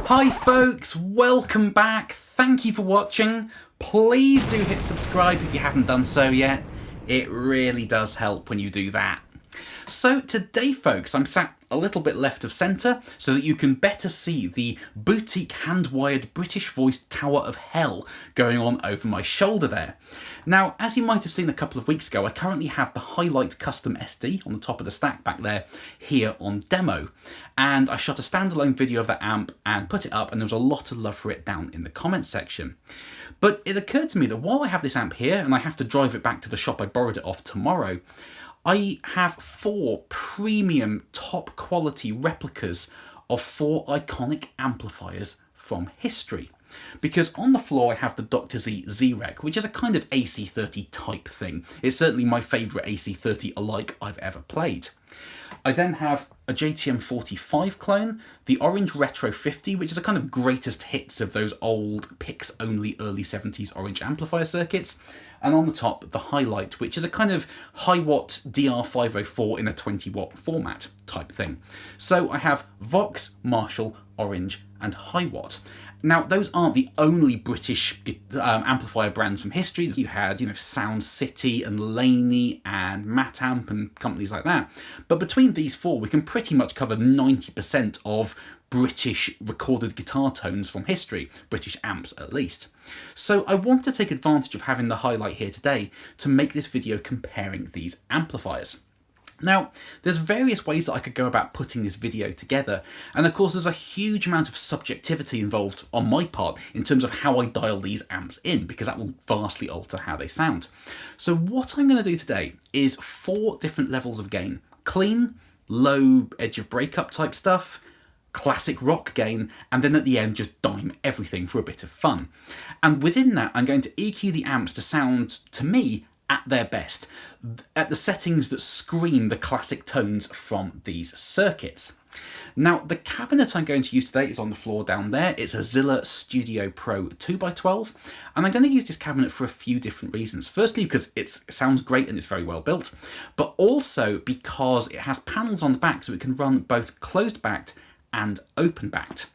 Hi folks, welcome back. Thank you for watching. Please do hit subscribe if you haven't done so yet. It really does help when you do that. So today folks, I'm sat a little bit left of centre so that you can better see the boutique hand-wired British voice Tower of Hell going on over my shoulder there. Now, as you might have seen a couple of weeks ago, I currently have the Hylight Custom SD on the top of the stack back there here on demo. And I shot a standalone video of that amp and put it up, and there was a lot of love for it down in the comments section. But it occurred to me that while I have this amp here and I have to drive it back to the shop I borrowed it off tomorrow, I have 4 premium top quality replicas of 4 iconic amplifiers from history. Because on the floor I have the Dr. Z Z-Rec, which is a kind of AC30 type thing. It's certainly my favourite AC30 alike I've ever played. I then have a JTM45 clone, the Orange Retro 50, which is a kind of greatest hits of those old Pics Only early 70s orange amplifier circuits. And on the top, the Hylight, which is a kind of Hiwatt DR504 in a 20 watt format type thing. So I have Vox, Marshall, Orange and Hiwatt. Now, those aren't the only British amplifier brands from history. You had, Sound City and Laney and Matamp and companies like that. But between these 4, we can pretty much cover 90% of British recorded guitar tones from history, British amps at least. So I wanted to take advantage of having the Hylight here today to make this video comparing these amplifiers. Now, there's various ways that I could go about putting this video together, and of course there's a huge amount of subjectivity involved on my part in terms of how I dial these amps in, because that will vastly alter how they sound. So what I'm going to do today is 4 different levels of gain: clean, low edge of breakup type stuff, classic rock gain, and then at the end just dime everything for a bit of fun. And within that I'm going to EQ the amps to sound, to me, at their best, at the settings that scream the classic tones from these circuits. Now, the cabinet I'm going to use today is on the floor down there. It's a Zilla Studio Pro 2x12, and I'm going to use this cabinet for a few different reasons. Firstly, because it sounds great and it's very well built, but also because it has panels on the back so it can run both closed-backed and open-backed.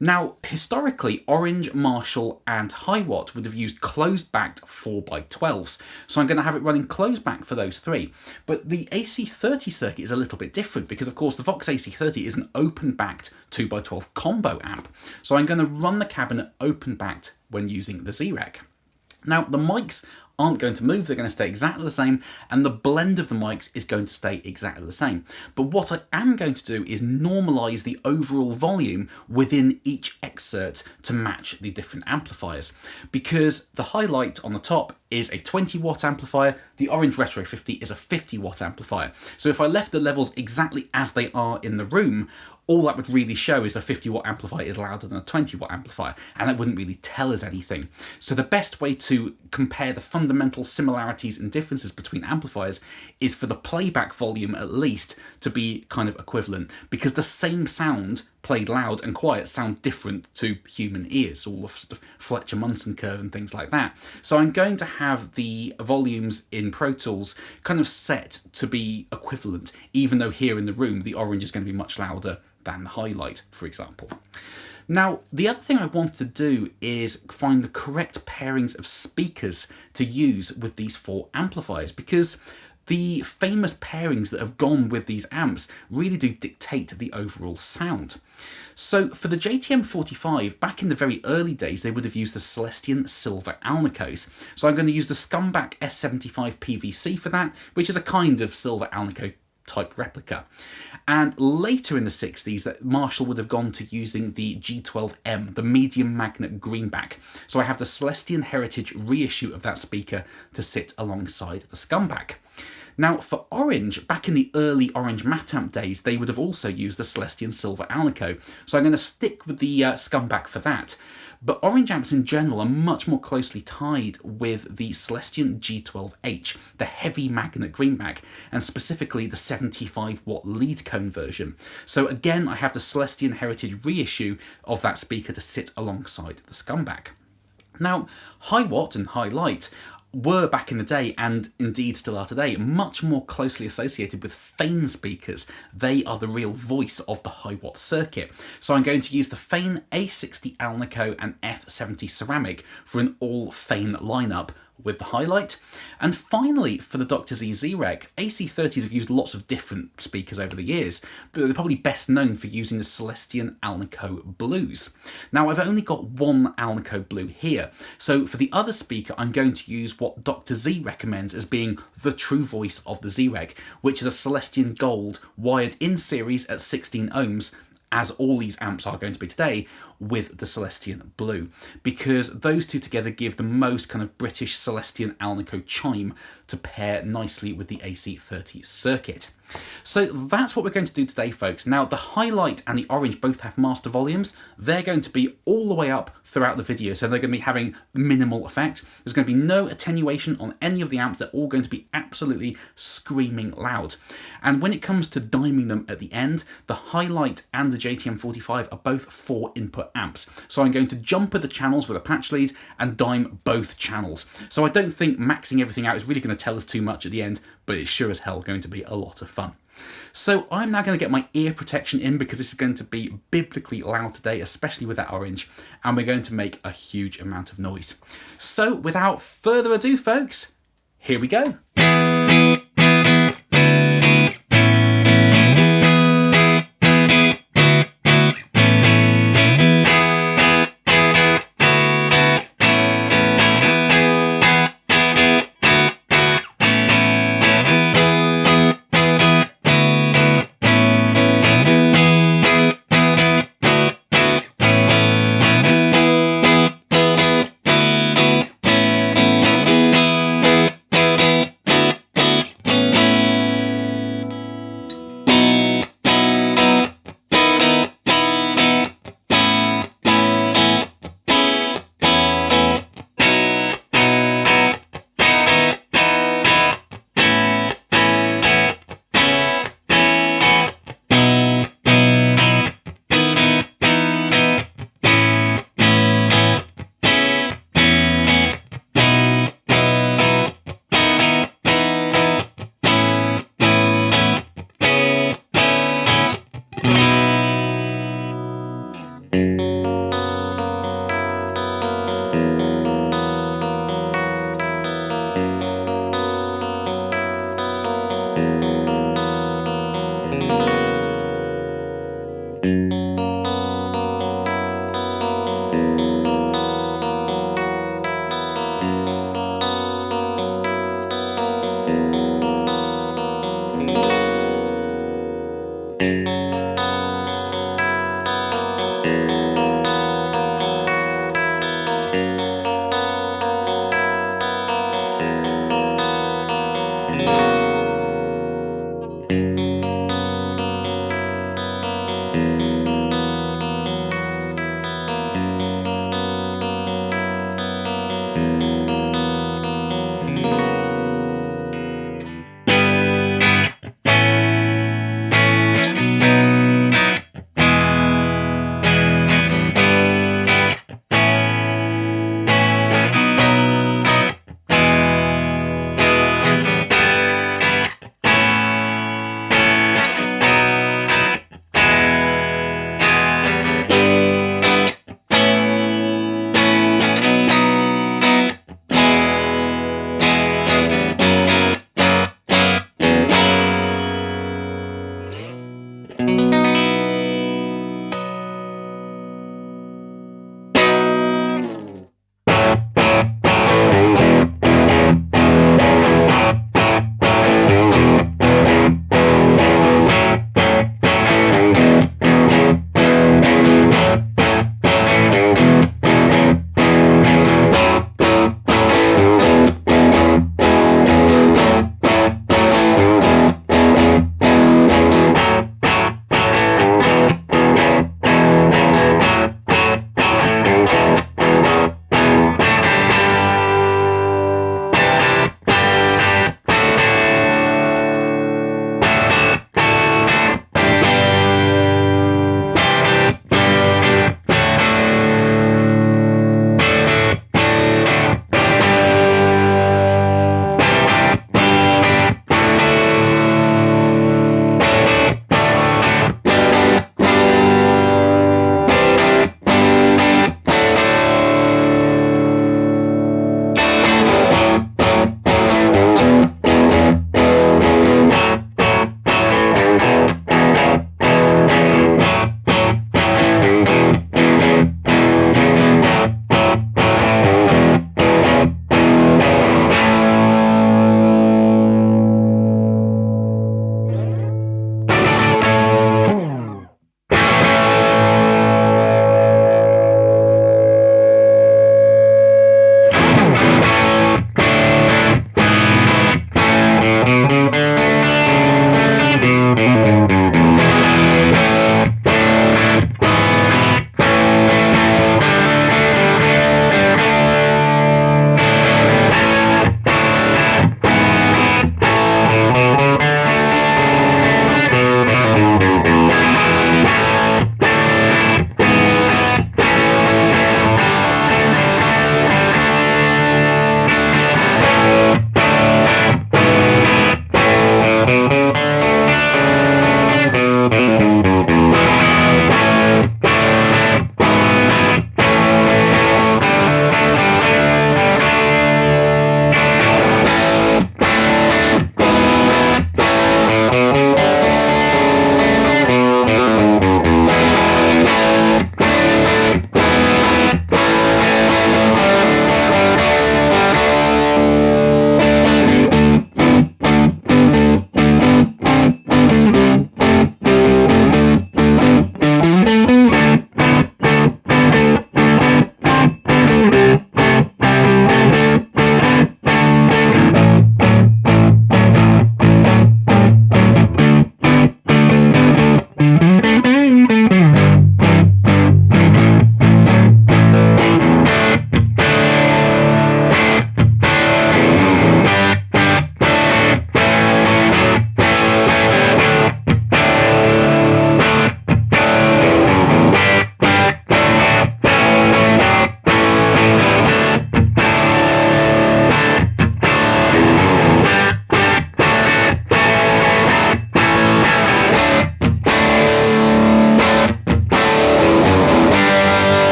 Now, historically, Orange, Marshall and Hiwatt would have used closed-backed 4x12s, so I'm going to have it running closed-back for those 3. But the AC30 circuit is a little bit different because, of course, the Vox AC30 is an open-backed 2x12 combo amp, so I'm going to run the cabinet open-backed when using the Z-Rec. Now, the mics aren't going to move, they're going to stay exactly the same, and the blend of the mics is going to stay exactly the same. But what I am going to do is normalise the overall volume within each excerpt to match the different amplifiers. Because the Hylight on the top is a 20 watt amplifier, the Orange Retro 50 is a 50 watt amplifier. So if I left the levels exactly as they are in the room, all that would really show is a 50 watt amplifier is louder than a 20 watt amplifier, and that wouldn't really tell us anything. So the best way to compare the fundamental similarities and differences between amplifiers is for the playback volume at least to be kind of equivalent, because the same sound played loud and quiet sound different to human ears, all the sort of Fletcher-Munson curve and things like that. So I'm going to have the volumes in Pro Tools kind of set to be equivalent, even though here in the room the Orange is going to be much louder than the Hylight, for example. Now, the other thing I wanted to do is find the correct pairings of speakers to use with these 4 amplifiers, because the famous pairings that have gone with these amps really do dictate the overall sound. So for the JTM45, back in the very early days, they would have used the Celestion silver Alnicos. So I'm going to use the Scumbag S75 PVC for that, which is a kind of silver Alnico type replica. And later in the 60s, that Marshall would have gone to using the G12M, the medium magnet greenback. So I have the Celestion Heritage reissue of that speaker to sit alongside the Scumbag. Now, for Orange, back in the early Orange Matamp days, they would have also used the Celestion Silver Alnico, so I'm going to stick with the Scumbag for that. But Orange amps in general are much more closely tied with the Celestion G12H, the heavy magnet greenback, and specifically the 75 watt lead cone version. So again, I have the Celestion Heritage reissue of that speaker to sit alongside the Scumbag. Now, Hiwatt and Hylight were back in the day, and indeed still are today, much more closely associated with Fein speakers. They are the real voice of the Hiwatt circuit. So I'm going to use the Fein A60 Alnico and F70 ceramic for an all Fein lineup with the Hylight. And finally, for the Dr. Z Z-Rec, AC30s have used lots of different speakers over the years, but they're probably best known for using the Celestion Alnico Blues. Now, I've only got one Alnico Blue here, so for the other speaker, I'm going to use what Dr. Z recommends as being the true voice of the Z-Rec, which is a Celestion Gold wired in series at 16 ohms, as all these amps are going to be today, with the Celestion Blue, because those two together give the most kind of British Celestion Alnico chime to pair nicely with the AC30 circuit. So that's what we're going to do today, folks. Now, the Hylight and the Orange both have master volumes. They're going to be all the way up throughout the video, so they're going to be having minimal effect. There's going to be no attenuation on any of the amps. They're all going to be absolutely screaming loud. And when it comes to diming them at the end, the Hylight and the JTM45 are both 4-input amps. So I'm going to jumper the channels with a patch lead and dime both channels. So I don't think maxing everything out is really going to tell us too much at the end, but it's sure as hell going to be a lot of fun. So I'm now going to get my ear protection in, because this is going to be biblically loud today, especially with that Orange, and we're going to make a huge amount of noise. So without further ado, folks, here we go.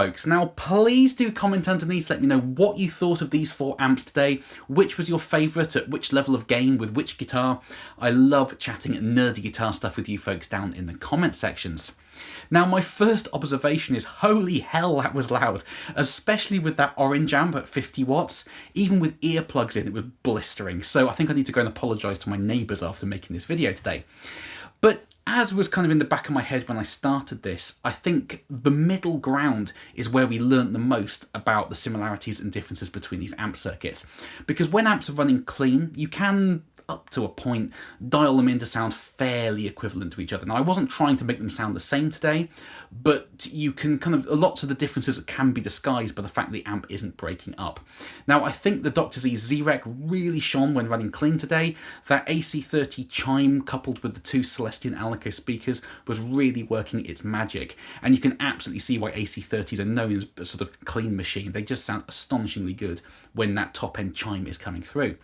folks. Now, please do comment underneath, let me know what you thought of these 4 amps today, which was your favourite, at which level of gain, with which guitar. I love chatting nerdy guitar stuff with you folks down in the comment sections. Now, my first observation is, holy hell, that was loud, especially with that orange amp at 50 watts. Even with earplugs in, it was blistering, so I think I need to go and apologise to my neighbours after making this video today. But as was kind of in the back of my head when I started this, I think the middle ground is where we learnt the most about the similarities and differences between these amp circuits. Because when amps are running clean, you can, up to a point, dial them in to sound fairly equivalent to each other. Now, I wasn't trying to make them sound the same today, but you can kind of, lots of the differences can be disguised by the fact the amp isn't breaking up. Now, I think the Dr. Z Z-Rec really shone when running clean today. That AC30 chime coupled with the 2 Celestion Alico speakers was really working its magic. And you can absolutely see why AC30s are known as a sort of clean machine. They just sound astonishingly good when that top end chime is coming through.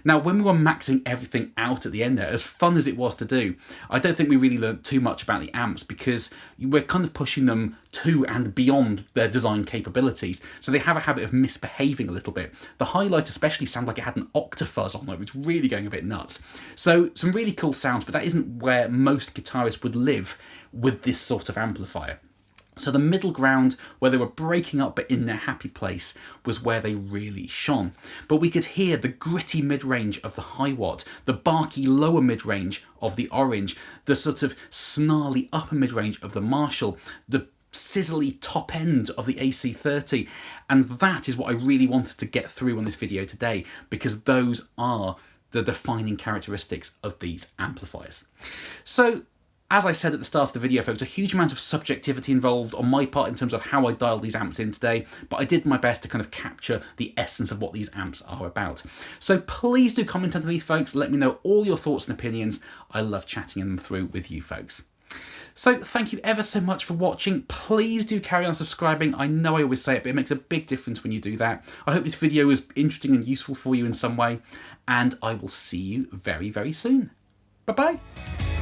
Now, when we were maxing everything out at the end there, as fun as it was to do, I don't think we really learned too much about the amps because we're kind of pushing them to and beyond their design capabilities, so they have a habit of misbehaving a little bit. The Hylight especially sounded like it had an octafuzz on it, it was really going a bit nuts. So some really cool sounds, but that isn't where most guitarists would live with this sort of amplifier. So the middle ground, where they were breaking up but in their happy place, was where they really shone. But we could hear the gritty mid-range of the Hiwatt, the barky lower mid-range of the Orange, the sort of snarly upper mid-range of the Marshall, the sizzly top end of the AC30, and that is what I really wanted to get through on this video today, because those are the defining characteristics of these amplifiers. So, as I said at the start of the video, folks, a huge amount of subjectivity involved on my part in terms of how I dialed these amps in today, but I did my best to kind of capture the essence of what these amps are about. So please do comment underneath, folks. Let me know all your thoughts and opinions. I love chatting them through with you folks. So thank you ever so much for watching. Please do carry on subscribing. I know I always say it, but it makes a big difference when you do that. I hope this video was interesting and useful for you in some way, and I will see you very, very soon. Bye-bye.